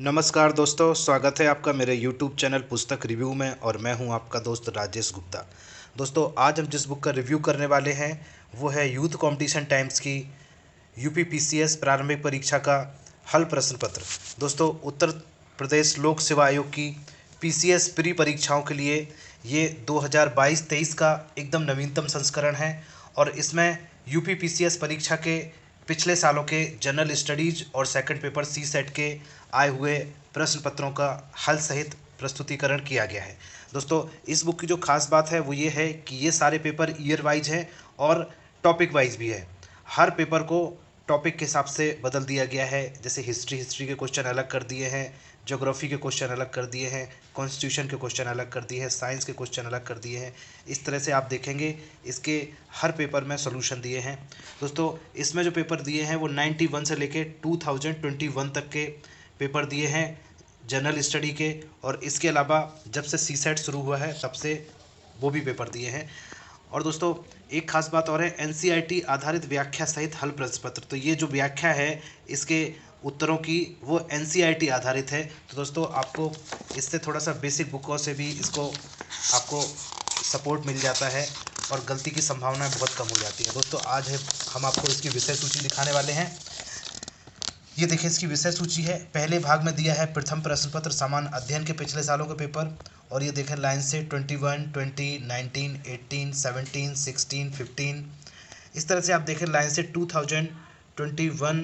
नमस्कार दोस्तों, स्वागत है आपका मेरे YouTube चैनल पुस्तक रिव्यू में और मैं हूं आपका दोस्त राजेश गुप्ता। दोस्तों, आज हम जिस बुक का रिव्यू करने वाले हैं वो है यूथ कंपटीशन टाइम्स की यूपी पीसीएस प्रारंभिक परीक्षा का हल प्रश्न पत्र। दोस्तों, उत्तर प्रदेश लोक सेवा आयोग की पीसीएस प्री परीक्षाओं के लिए ये 2022-23 का एकदम नवीनतम संस्करण है और इसमें यूपी पीसीएस परीक्षा के पिछले सालों के जनरल स्टडीज और सेकंड पेपर सी सेट के आए हुए प्रश्न पत्रों का हल सहित प्रस्तुतिकरण किया गया है। दोस्तों, इस बुक की जो खास बात है वो ये है कि ये सारे पेपर ईयर वाइज हैं और टॉपिक वाइज भी है। हर पेपर को टॉपिक के हिसाब से बदल दिया गया है। जैसे हिस्ट्री के क्वेश्चन अलग कर दिए हैं, ज्योग्राफी के क्वेश्चन अलग कर दिए हैं, कॉन्स्टिट्यूशन के क्वेश्चन अलग कर दिए हैं, साइंस के क्वेश्चन अलग कर दिए हैं। इस तरह से आप देखेंगे इसके हर पेपर में सॉल्यूशन दिए हैं। दोस्तों, इसमें जो पेपर दिए हैं वो 91 से लेके 2021 तक के पेपर दिए हैं जनरल स्टडी के, और इसके अलावा जब से सी सेट शुरू हुआ है तब से वो भी पेपर दिए हैं। और दोस्तों, एक खास बात और है, एनसीईआरटी आधारित व्याख्या सहित हल प्रश्न पत्र। तो ये जो व्याख्या है इसके उत्तरों की वो एनसीईआरटी आधारित है। तो दोस्तों, आपको इससे थोड़ा सा बेसिक बुकों से भी इसको आपको सपोर्ट मिल जाता है और गलती की संभावना बहुत कम हो जाती है। दोस्तों, आज हम आपको इसकी विषय सूची दिखाने वाले हैं। ये देखिए, इसकी विषय सूची है। पहले भाग में दिया है प्रथम प्रश्न पत्र सामान्य अध्ययन के पिछले सालों के पेपर, और ये देखें लाइन से 21, 20, 19, 18, 17, 16, 15। इस तरह से आप देखें लाइन से 2021,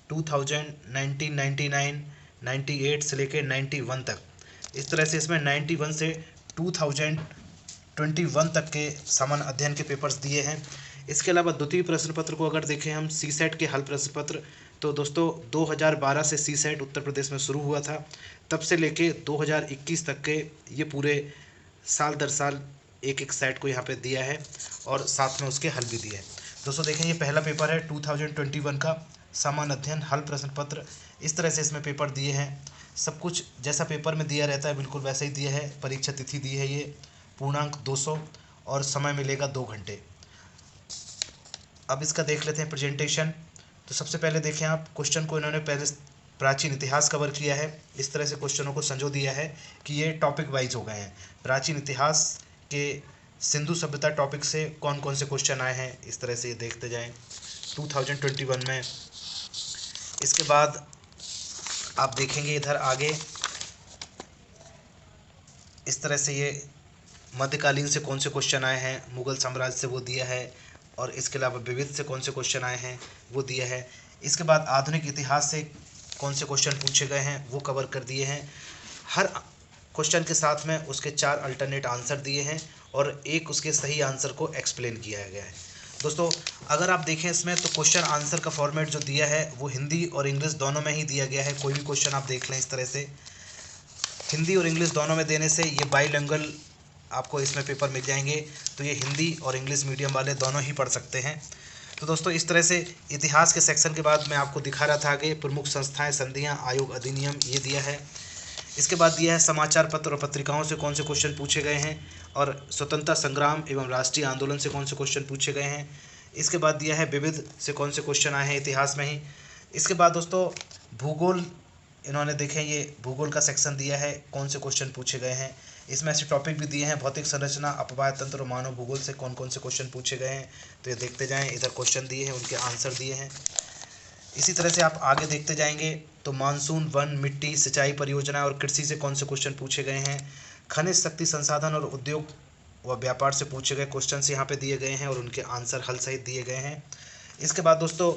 2000, 1999, 98 से लेकर 91 तक। इस तरह से इसमें 91 से 2021 तक के सामान्य अध्ययन के पेपर्स दिए हैं। इसके अलावा द्वितीय प्रश्न पत्र को अगर देखें हम, सी सेट के हल प्रश्न पत्र, तो दोस्तों 2012 से सी सेट उत्तर प्रदेश में शुरू हुआ था। तब से लेके 2021 तक के ये पूरे साल दर साल एक एक सेट को यहाँ पे दिया है और साथ में उसके हल भी दिए हैं। दोस्तों देखें, ये पहला पेपर है 2021 का सामान्य अध्ययन हल प्रश्न पत्र। इस तरह से इसमें पेपर दिए हैं। सब कुछ जैसा पेपर में दिया रहता है बिल्कुल वैसे ही दिया है। परीक्षा तिथि दी है, ये पूर्णांक 200 और समय मिलेगा 2 घंटे। अब इसका देख लेते हैं प्रेजेंटेशन। तो सबसे पहले देखें आप, क्वेश्चन को इन्होंने पहले प्राचीन इतिहास कवर किया है। इस तरह से क्वेश्चनों को संजो दिया है कि ये टॉपिक वाइज हो गए हैं। प्राचीन इतिहास के सिंधु सभ्यता टॉपिक से कौन कौन से क्वेश्चन आए हैं, इस तरह से ये देखते जाएं 2021 में। इसके बाद आप देखेंगे इधर आगे, इस तरह से ये मध्यकालीन से कौन से क्वेश्चन आए हैं, मुगल साम्राज्य से वो दिया है, और इसके अलावा विविध से कौन से क्वेश्चन आए हैं वो दिया है। इसके बाद आधुनिक इतिहास से कौन से क्वेश्चन पूछे गए हैं वो कवर कर दिए हैं। हर क्वेश्चन के साथ में उसके 4 अल्टरनेट आंसर दिए हैं और एक उसके सही आंसर को एक्सप्लेन किया गया है। दोस्तों, अगर आप देखें इसमें तो क्वेश्चन आंसर का फॉर्मेट जो दिया है वो हिंदी और इंग्लिश दोनों में ही दिया गया है। कोई भी क्वेश्चन आप देख लें, इस तरह से हिंदी और इंग्लिश दोनों में देने से ये बाईलिंगुअल आपको इसमें पेपर मिल जाएंगे। तो ये हिंदी और इंग्लिश मीडियम वाले दोनों ही पढ़ सकते हैं। तो दोस्तों, इस तरह से इतिहास के सेक्शन के बाद मैं आपको दिखा रहा था आगे प्रमुख संस्थाएं, संधियां, आयोग, अधिनियम, ये दिया है। इसके बाद दिया है समाचार पत्र और पत्रिकाओं से कौन से क्वेश्चन पूछे गए हैं, और स्वतंत्रता संग्राम एवं राष्ट्रीय आंदोलन से कौन से क्वेश्चन पूछे गए हैं। इसके बाद दिया है विविध से कौन से क्वेश्चन आए हैं इतिहास में ही। इसके बाद दोस्तों भूगोल, इन्होंने देखें ये भूगोल का सेक्शन दिया है, कौन से क्वेश्चन पूछे गए हैं। इसमें ऐसे टॉपिक भी दिए हैं, भौतिक संरचना, अपवाय तंत्र और मानव भूगोल से कौन कौन से क्वेश्चन पूछे गए हैं। तो ये देखते जाएं, इधर क्वेश्चन दिए हैं, उनके आंसर दिए हैं। इसी तरह से आप आगे देखते जाएंगे तो मानसून, वन, मिट्टी, सिंचाई परियोजना और कृषि से कौन से क्वेश्चन पूछे गए हैं। खनिज, शक्ति संसाधन और उद्योग व व्यापार से पूछे गए क्वेश्चन यहाँ पे दिए गए हैं और उनके आंसर हल सहित दिए गए हैं। इसके बाद दोस्तों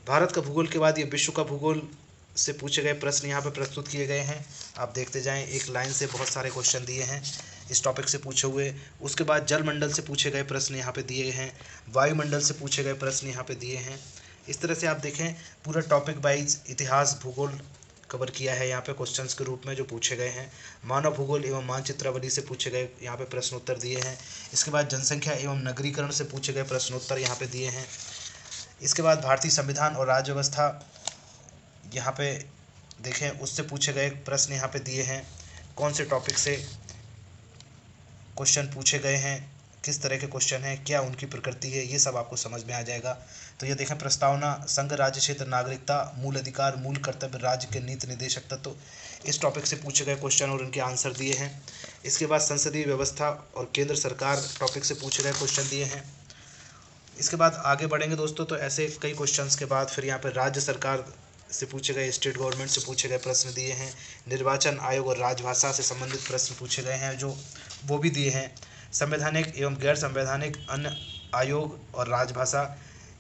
भारत का भूगोल के बाद ये विश्व का भूगोल से पूछे गए प्रश्न यहाँ पे प्रस्तुत किए गए हैं। आप देखते जाएं, एक लाइन से बहुत सारे क्वेश्चन दिए हैं इस टॉपिक से पूछे हुए। उसके बाद जलमंडल से पूछे गए प्रश्न यहाँ पे दिए हैं, वायुमंडल से पूछे गए प्रश्न यहाँ पे दिए हैं। इस तरह से आप देखें पूरा टॉपिक वाइज इतिहास, भूगोल कवर किया है यहाँ पे क्वेश्चंस के रूप में जो पूछे गए हैं। मानव भूगोल एवं मानचित्रावली से पूछे गए यहाँ पे प्रश्न उत्तर दिए हैं। इसके बाद जनसंख्या एवं नगरीकरण से पूछे गए प्रश्न उत्तर यहाँ पे दिए हैं। इसके बाद भारतीय संविधान और राज्य व्यवस्था यहाँ पे देखें, उससे पूछे गए प्रश्न यहाँ पे दिए हैं, कौन से टॉपिक से क्वेश्चन पूछे गए हैं किस तरह के क्वेश्चन हैं, क्या उनकी प्रकृति है, ये सब आपको समझ में आ जाएगा। तो ये देखें, प्रस्तावना, संघ राज्य क्षेत्र, नागरिकता, मूल अधिकार, मूल कर्तव्य, राज्य के नीति निर्देशक तत्व, इस टॉपिक से पूछे गए क्वेश्चन और उनके आंसर दिए हैं। इसके बाद संसदीय व्यवस्था और केंद्र सरकार टॉपिक से पूछे गए क्वेश्चन दिए हैं। इसके बाद आगे बढ़ेंगे दोस्तों, तो ऐसे कई क्वेश्चंस के बाद फिर यहाँ पर राज्य सरकार से पूछे गए, स्टेट गवर्नमेंट से पूछे गए प्रश्न दिए हैं। निर्वाचन आयोग और राजभाषा से संबंधित प्रश्न पूछे गए हैं जो वो भी दिए हैं। संवैधानिक एवं गैर संवैधानिक अन्य आयोग और राजभाषा,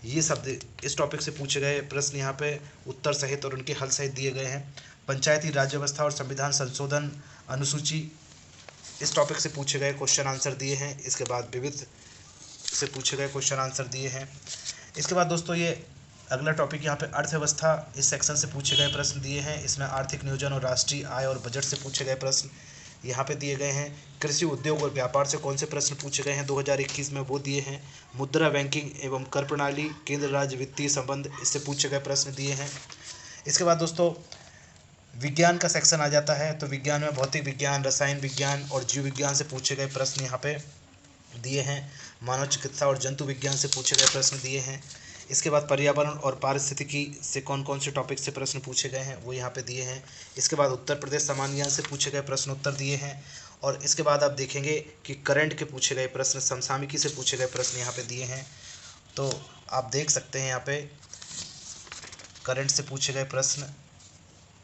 ये सब इस टॉपिक से पूछे गए प्रश्न यहाँ पे उत्तर सहित और उनके हल सहित दिए गए हैं। पंचायती राज व्यवस्था और संविधान संशोधन अनुसूची, इस टॉपिक से पूछे गए क्वेश्चन आंसर दिए हैं। इसके बाद विविध से पूछे गए क्वेश्चन आंसर दिए हैं। इसके बाद दोस्तों ये अगला टॉपिक यहाँ पे अर्थव्यवस्था, इस सेक्शन से पूछे गए प्रश्न दिए हैं। इसमें आर्थिक नियोजन और राष्ट्रीय आय और बजट से पूछे गए प्रश्न यहाँ पे दिए गए हैं। कृषि उद्योग और व्यापार से कौन से प्रश्न पूछे गए हैं 2021 में, वो दिए हैं। मुद्रा, बैंकिंग एवं कर प्रणाली, केंद्र राज्य वित्तीय संबंध, इससे पूछे गए प्रश्न दिए हैं। इसके बाद दोस्तों विज्ञान का सेक्शन आ जाता है। तो विज्ञान में भौतिक विज्ञान, रसायन विज्ञान और जीव विज्ञान से पूछे गए प्रश्न यहाँ पे दिए हैं। मानव चिकित्सा और जंतु विज्ञान से पूछे गए प्रश्न दिए हैं। इसके बाद पर्यावरण और पारिस्थितिकी से कौन कौन से टॉपिक से प्रश्न पूछे गए हैं वो यहाँ पे दिए हैं। इसके बाद उत्तर प्रदेश सामान्य ज्ञान से पूछे गए प्रश्न उत्तर दिए हैं। और इसके बाद आप देखेंगे कि करंट के पूछे गए प्रश्न, समसामयिकी से पूछे गए प्रश्न यहाँ पे दिए हैं। तो आप देख सकते हैं यहाँ पे करंट से पूछे गए प्रश्न,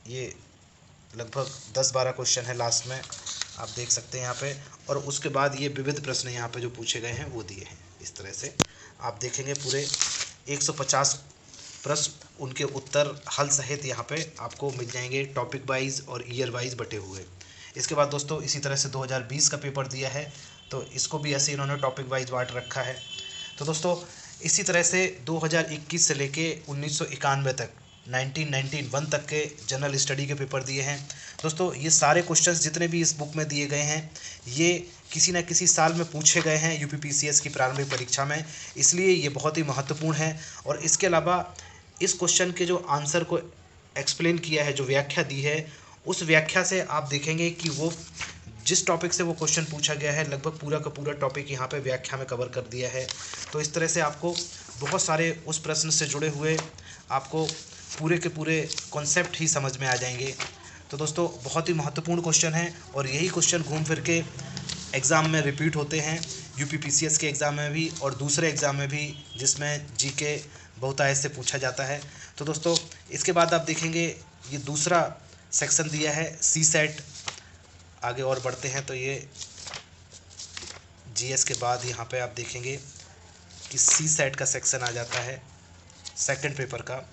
ये लगभग 10-12 क्वेश्चन है लास्ट में, आप देख सकते हैं यहाँ पे। और उसके बाद ये विविध प्रश्न यहाँ पे जो पूछे गए हैं वो दिए हैं। इस तरह से आप देखेंगे पूरे 150 प्रश्न, उनके उत्तर हल सहित यहाँ पे आपको मिल जाएंगे, टॉपिक वाइज और ईयर वाइज बटे हुए। इसके बाद दोस्तों इसी तरह से 2020 का पेपर दिया है, तो इसको भी ऐसे इन्होंने टॉपिक वाइज बांट रखा है। तो दोस्तों इसी तरह से 2021 से लेके 1991 तक 1991 तक के जनरल स्टडी के पेपर दिए हैं। दोस्तों ये सारे क्वेश्चंस जितने भी इस बुक में दिए गए हैं ये किसी न किसी साल में पूछे गए हैं यूपीपीसीएस की प्रारंभिक परीक्षा में, इसलिए ये बहुत ही महत्वपूर्ण है। और इसके अलावा इस क्वेश्चन के जो आंसर को एक्सप्लेन किया है, जो व्याख्या दी है, उस व्याख्या से आप देखेंगे कि वो जिस टॉपिक से वो क्वेश्चन पूछा गया है लगभग पूरा का पूरा टॉपिक यहाँ पे व्याख्या में कवर कर दिया है। तो इस तरह से आपको बहुत सारे उस प्रश्न से जुड़े हुए आपको पूरे के पूरे कॉन्सेप्ट ही समझ में आ जाएंगे। तो दोस्तों बहुत ही महत्वपूर्ण क्वेश्चन है और यही क्वेश्चन घूम फिर के एग्ज़ाम में रिपीट होते हैं, यूपीपीसीएस के एग्ज़ाम में भी और दूसरे एग्ज़ाम में भी, जिसमें जीके बहुतायत से पूछा जाता है। तो दोस्तों इसके बाद आप देखेंगे ये दूसरा सेक्शन दिया है सी सेट। आगे और बढ़ते हैं तो ये जीएस के बाद यहाँ पे आप देखेंगे कि सी सेट का सेक्शन आ जाता है सेकंड पेपर का,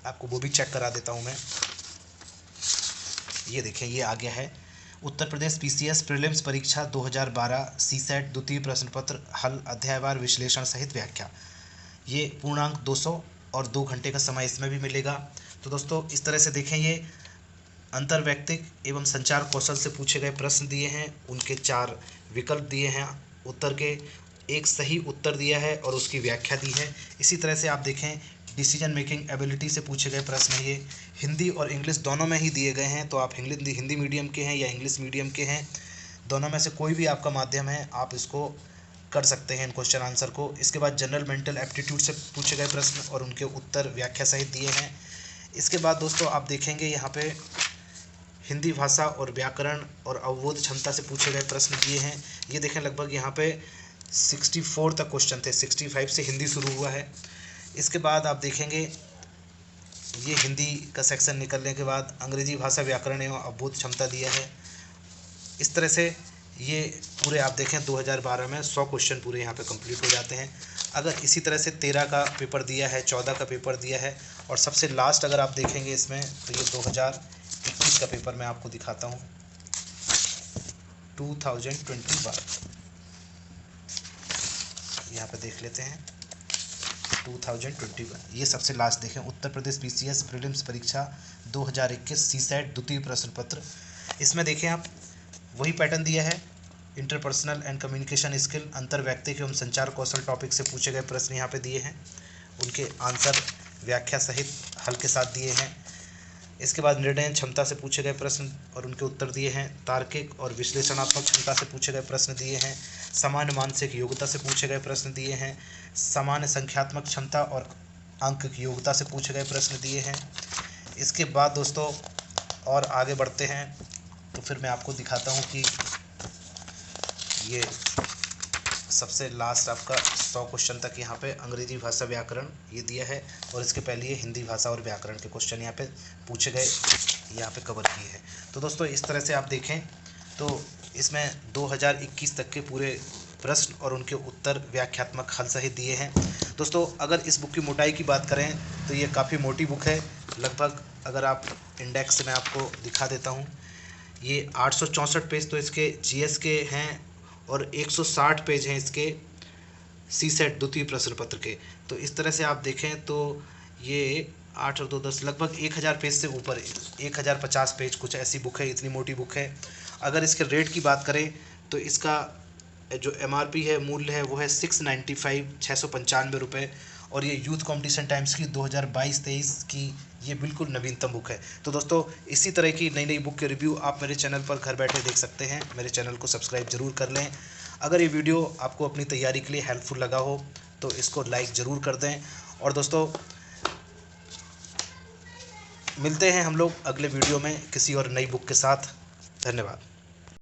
आपको वो भी चेक करा देता हूँ मैं। ये देखें, ये आ गया है उत्तर प्रदेश पीसीएस प्रीलिम्स परीक्षा 2012 सी सेट द्वितीय प्रश्न पत्र हल, अध्यायवार विश्लेषण सहित व्याख्या। ये पूर्णांक 200 और 2 घंटे का समय इसमें भी मिलेगा। तो दोस्तों इस तरह से देखें, ये अंतर्वैयक्तिक एवं संचार कौशल से पूछे गए प्रश्न दिए हैं, उनके 4 विकल्प दिए हैं उत्तर के, एक सही उत्तर दिया है और उसकी व्याख्या दी है। इसी तरह से आप देखें डिसीजन मेकिंग एबिलिटी से पूछे गए प्रश्न हैं, ये हिंदी और इंग्लिश दोनों में ही दिए गए हैं। तो आप हिंदी मीडियम के हैं या इंग्लिश मीडियम के हैं, दोनों में से कोई भी आपका माध्यम है, आप इसको कर सकते हैं इन क्वेश्चन आंसर को। इसके बाद जनरल मेंटल एप्टीट्यूड से पूछे गए प्रश्न और उनके उत्तर व्याख्या सहित दिए हैं। इसके बाद दोस्तों आप देखेंगे यहाँ पे हिंदी भाषा और व्याकरण और अवबोध क्षमता से पूछे गए प्रश्न दिए हैं। ये देखें लगभग यहाँ पे 64 तक क्वेश्चन थे, 65 से हिंदी शुरू हुआ है। इसके बाद आप देखेंगे ये हिंदी का सेक्शन निकलने के बाद अंग्रेजी भाषा, व्याकरण एवं अवबोध क्षमता दिया है। इस तरह से ये पूरे आप देखें 2012 में 100 क्वेश्चन पूरे यहाँ पे कंप्लीट हो जाते हैं। अगर इसी तरह से 13 का पेपर दिया है, 14 का पेपर दिया है और सबसे लास्ट अगर आप देखेंगे इसमें तो ये 2021 का पेपर मैं आपको दिखाता हूँ 2021, यहाँ पे देख लेते हैं 2021, ये सबसे लास्ट देखें उत्तर प्रदेश पीसीएस प्रीलिम्स परीक्षा 2021 सी सेट द्वितीय प्रश्न पत्र। इसमें देखें आप वही पैटर्न दिया है, इंटरपर्सनल एंड कम्युनिकेशन स्किल, अंतर्वैयक्तिक एवं संचार कौशल टॉपिक से पूछे गए प्रश्न यहाँ पे दिए हैं, उनके आंसर व्याख्या सहित हल के साथ दिए हैं। इसके बाद निर्णय क्षमता से पूछे गए प्रश्न और उनके उत्तर दिए हैं। तार्किक और विश्लेषणात्मक क्षमता से पूछे गए प्रश्न दिए हैं। सामान्य मानसिक योग्यता से पूछे गए प्रश्न दिए हैं। सामान्य संख्यात्मक क्षमता और अंकिक योग्यता से पूछे गए प्रश्न दिए हैं। इसके बाद दोस्तों और आगे बढ़ते हैं तो फिर मैं आपको दिखाता हूँ कि ये सबसे लास्ट आपका 100 क्वेश्चन तक यहाँ पे अंग्रेजी भाषा व्याकरण ये दिया है, और इसके पहले ये हिंदी भाषा और व्याकरण के क्वेश्चन यहाँ पे पूछे गए, यहाँ पे कवर किए हैं। तो दोस्तों इस तरह से आप देखें तो इसमें 2021 तक के पूरे प्रश्न और उनके उत्तर व्याख्यात्मक हल सहित दिए हैं। दोस्तों अगर इस बुक की मोटाई की बात करें तो ये काफ़ी मोटी बुक है। लगभग अगर आप इंडेक्स से मैं आपको दिखा देता हूँ, ये 864 पेज तो इसके जीएस के हैं और 160 पेज हैं इसके सीसेट द्वितीय प्रश्न पत्र के। तो इस तरह से आप देखें तो ये 8 और 2 10 लगभग 1000 पेज से ऊपर 1050 पेज कुछ ऐसी बुक है, इतनी मोटी बुक है। अगर इसके रेट की बात करें तो इसका जो एमआरपी है, मूल्य है, वो है 695 रुपये, और ये यूथ कंपटीशन टाइम्स की 2022-23 की ये बिल्कुल नवीनतम बुक है। तो दोस्तों इसी तरह की नई नई बुक के रिव्यू आप मेरे चैनल पर घर बैठे देख सकते हैं। मेरे चैनल को सब्सक्राइब जरूर कर लें। अगर ये वीडियो आपको अपनी तैयारी के लिए हेल्पफुल लगा हो तो इसको लाइक ज़रूर कर दें। और दोस्तों मिलते हैं हम लोग अगले वीडियो में किसी और नई बुक के साथ। धन्यवाद।